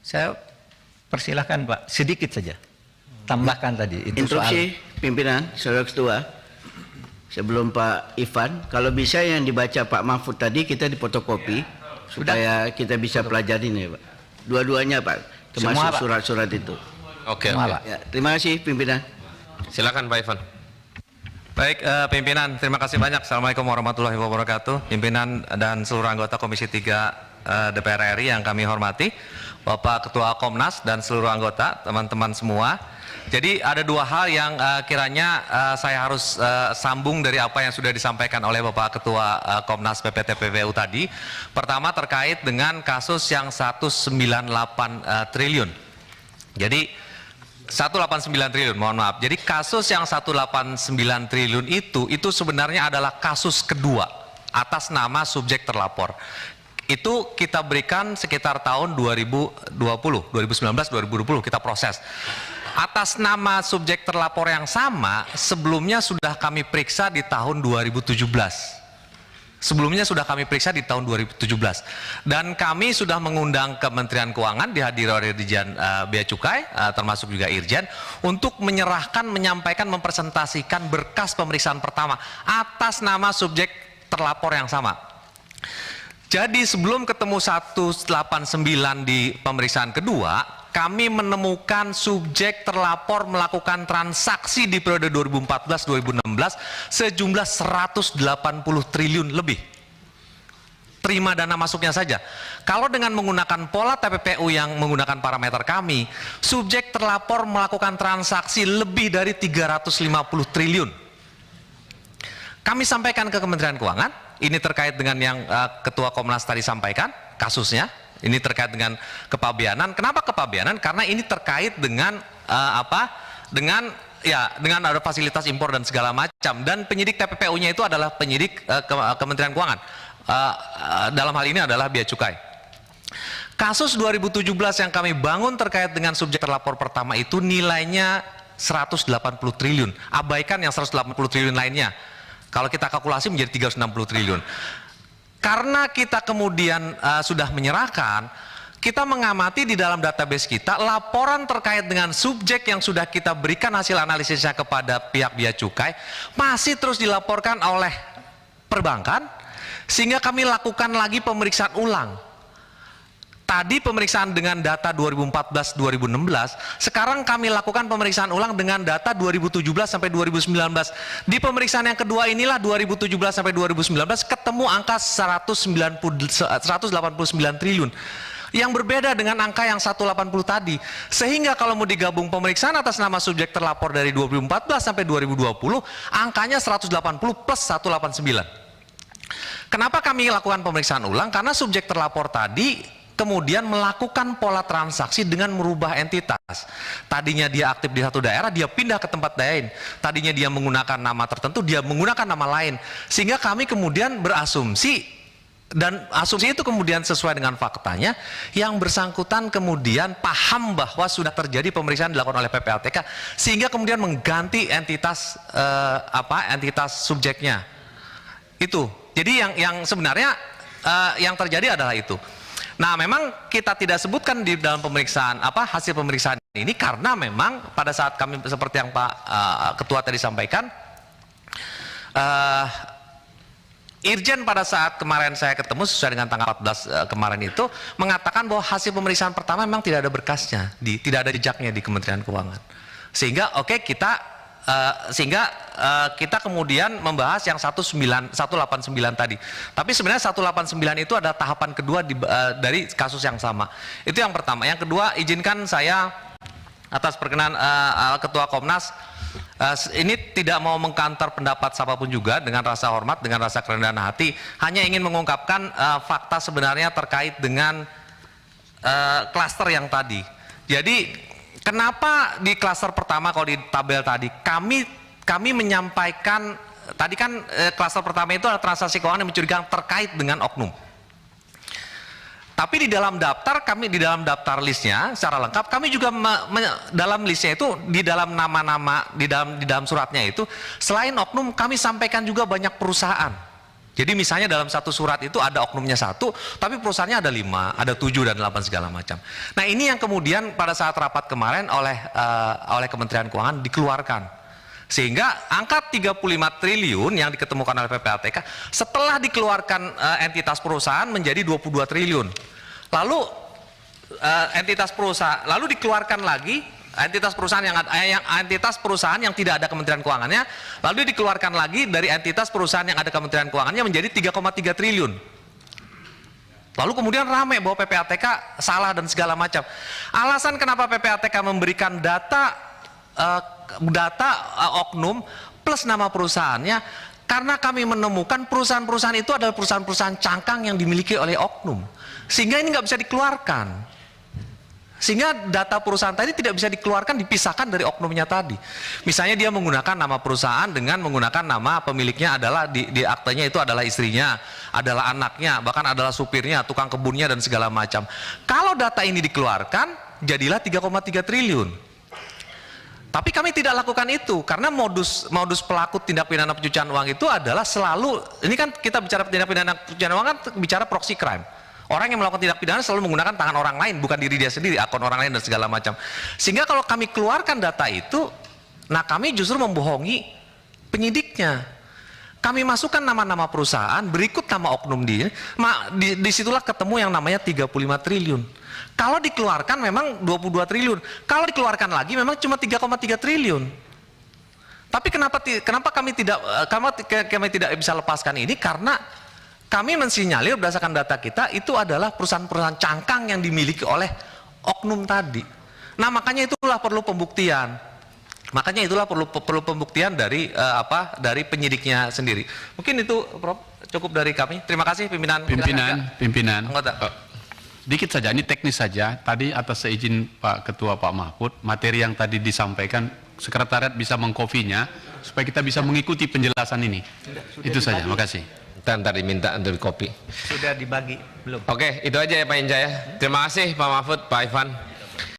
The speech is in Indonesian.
Saya persilahkan Pak, sedikit saja. Tambahkan tadi. Itu Instruksi pimpinan, Saudara Ketua. Sebelum Pak Ivan, kalau bisa yang dibaca Pak Mahfud tadi kita difotokopi supaya kita bisa pelajari nih Pak. Dua-duanya Pak, termasuk surat-surat itu. Oke. Ya, terima kasih pimpinan. Silakan Pak Ivan. Baik, pimpinan, terima kasih banyak. Assalamualaikum warahmatullahi wabarakatuh. Pimpinan dan seluruh anggota Komisi 3 DPR RI yang kami hormati, Bapak Ketua Komnas dan seluruh anggota, teman-teman semua. Jadi ada dua hal yang kiranya saya harus sambung dari apa yang sudah disampaikan oleh Bapak Ketua Komnas PPT-PPU tadi. Pertama terkait dengan kasus yang 198 triliun. Jadi 189 triliun, mohon maaf. Jadi kasus yang 189 triliun itu sebenarnya adalah kasus kedua atas nama subjek terlapor. Itu kita berikan sekitar tahun 2020, 2019, 2020 kita proses. Atas nama subjek terlapor yang sama, sebelumnya sudah kami periksa di tahun 2017. Sebelumnya sudah kami periksa di tahun 2017. Dan kami sudah mengundang Kementerian Keuangan, dihadiri oleh Dirjen Bea Cukai, termasuk juga Irjen, untuk menyerahkan, menyampaikan, mempresentasikan berkas pemeriksaan pertama atas nama subjek terlapor yang sama. Jadi sebelum ketemu 189 di pemeriksaan kedua, kami menemukan subjek terlapor melakukan transaksi di periode 2014-2016 sejumlah 180 triliun lebih. Terima dana masuknya saja. Kalau dengan menggunakan pola TPPU yang menggunakan parameter kami, subjek terlapor melakukan transaksi lebih dari 350 triliun. Kami sampaikan ke Kementerian Keuangan, ini terkait dengan yang Ketua Komnas tadi sampaikan, kasusnya. Ini terkait dengan kepabeanan. Kenapa kepabeanan? Karena ini terkait dengan dengan ada fasilitas impor dan segala macam. Dan penyidik TPPU-nya itu adalah penyidik Kementerian Keuangan. Dalam hal ini adalah Bea Cukai. Kasus 2017 yang kami bangun terkait dengan subjek terlapor pertama itu nilainya 180 triliun. Abaikan yang 180 triliun lainnya. Kalau kita kalkulasi menjadi 360 triliun. Karena kita kemudian sudah menyerahkan, kita mengamati di dalam database kita laporan terkait dengan subjek yang sudah kita berikan hasil analisisnya kepada pihak Bea Cukai masih terus dilaporkan oleh perbankan, sehingga kami lakukan lagi pemeriksaan ulang. Tadi pemeriksaan dengan data 2014-2016, sekarang kami lakukan pemeriksaan ulang dengan data 2017 sampai 2019. Di pemeriksaan yang kedua inilah 2017 sampai 2019 ketemu angka 189 triliun. Yang berbeda dengan angka yang 180 tadi. Sehingga kalau mau digabung pemeriksaan atas nama subjek terlapor dari 2014 sampai 2020, angkanya 180 plus 189. Kenapa kami lakukan pemeriksaan ulang? Karena subjek terlapor tadi kemudian melakukan pola transaksi dengan merubah entitas. Tadinya dia aktif di satu daerah, dia pindah ke tempat lain. Tadinya dia menggunakan nama tertentu, dia menggunakan nama lain. Sehingga kami kemudian berasumsi, dan asumsi itu kemudian sesuai dengan faktanya, yang bersangkutan kemudian paham bahwa sudah terjadi pemeriksaan dilakukan oleh PPATK, sehingga kemudian mengganti entitas entitas subjeknya. Itu. Jadi yang sebenarnya yang terjadi adalah itu. Nah, memang kita tidak sebutkan di dalam pemeriksaan hasil pemeriksaan ini karena memang pada saat kami seperti yang Pak Ketua tadi sampaikan, Irjen pada saat kemarin saya ketemu sesuai dengan tanggal 14 kemarin itu mengatakan bahwa hasil pemeriksaan pertama memang tidak ada berkasnya, tidak ada jejaknya di Kementerian Keuangan. Sehingga kita kemudian membahas yang 189 tadi. Tapi sebenarnya 189 itu ada tahapan kedua dari kasus yang sama. Itu yang pertama. Yang kedua, izinkan saya atas perkenan Ketua Komnas ini tidak mau mengkantor pendapat siapapun juga, dengan rasa hormat, dengan rasa kerendahan hati, hanya ingin mengungkapkan fakta sebenarnya terkait dengan klaster yang tadi. Jadi kenapa di klaster pertama, kalau di tabel tadi kami menyampaikan tadi kan klaster pertama itu adalah transaksi keuangan yang mencurigakan terkait dengan oknum. Tapi di dalam daftar di dalam daftar listnya secara lengkap kami juga dalam listnya itu di dalam nama-nama di dalam suratnya itu selain oknum kami sampaikan juga banyak perusahaan. Jadi misalnya dalam satu surat itu ada oknumnya 1, tapi perusahaannya ada 5, ada 7 dan 8 segala macam. Nah ini yang kemudian pada saat rapat kemarin oleh Kementerian Keuangan dikeluarkan. Sehingga angka 35 triliun yang diketemukan oleh PPATK setelah dikeluarkan entitas perusahaan menjadi 22 triliun. Lalu lalu dikeluarkan lagi entitas perusahaan yang tidak ada Kementerian Keuangannya, lalu dikeluarkan lagi dari entitas perusahaan yang ada Kementerian Keuangannya menjadi 3,3 triliun. Lalu kemudian ramai bahwa PPATK salah dan segala macam. Alasan kenapa PPATK memberikan data oknum plus nama perusahaannya, karena kami menemukan perusahaan-perusahaan itu adalah perusahaan-perusahaan cangkang yang dimiliki oleh oknum, sehingga ini nggak bisa dikeluarkan. Sehingga data perusahaan tadi tidak bisa dikeluarkan, dipisahkan dari oknumnya tadi. Misalnya dia menggunakan nama perusahaan dengan menggunakan nama pemiliknya adalah di aktenya itu adalah istrinya, adalah anaknya, bahkan adalah supirnya, tukang kebunnya dan segala macam. Kalau data ini dikeluarkan, jadilah 3,3 triliun. Tapi kami tidak lakukan itu karena modus pelaku tindak pidana pencucian uang itu adalah selalu, ini kan kita bicara tindak pidana pencucian uang kan bicara proxy crime. Orang yang melakukan tindak pidana selalu menggunakan tangan orang lain, bukan diri dia sendiri, akun orang lain dan segala macam. Sehingga kalau kami keluarkan data itu, nah kami justru membohongi penyidiknya. Kami masukkan nama-nama perusahaan, berikut nama oknum dia, disitulah ketemu yang namanya 35 triliun. Kalau dikeluarkan memang 22 triliun, kalau dikeluarkan lagi memang cuma 3,3 triliun. Tapi kenapa kami tidak bisa lepaskan ini? Karena kami mensinyalir berdasarkan data kita itu adalah perusahaan-perusahaan cangkang yang dimiliki oleh oknum tadi. Nah makanya itulah perlu pembuktian. Makanya itulah perlu pembuktian dari dari penyidiknya sendiri. Mungkin itu Prof, cukup dari kami. Terima kasih pimpinan. Anggota. Dikit saja, ini teknis saja. Tadi atas seizin Pak Ketua Pak Mahfud, materi yang tadi disampaikan sekretariat bisa mengkopinya supaya kita bisa mengikuti penjelasan ini. Itu saja. Terima kasih. Ntar diminta untuk kopi. Sudah dibagi belum? Oke, itu aja ya Pak Inca ya. Terima kasih Pak Mahfud, Pak Ivan.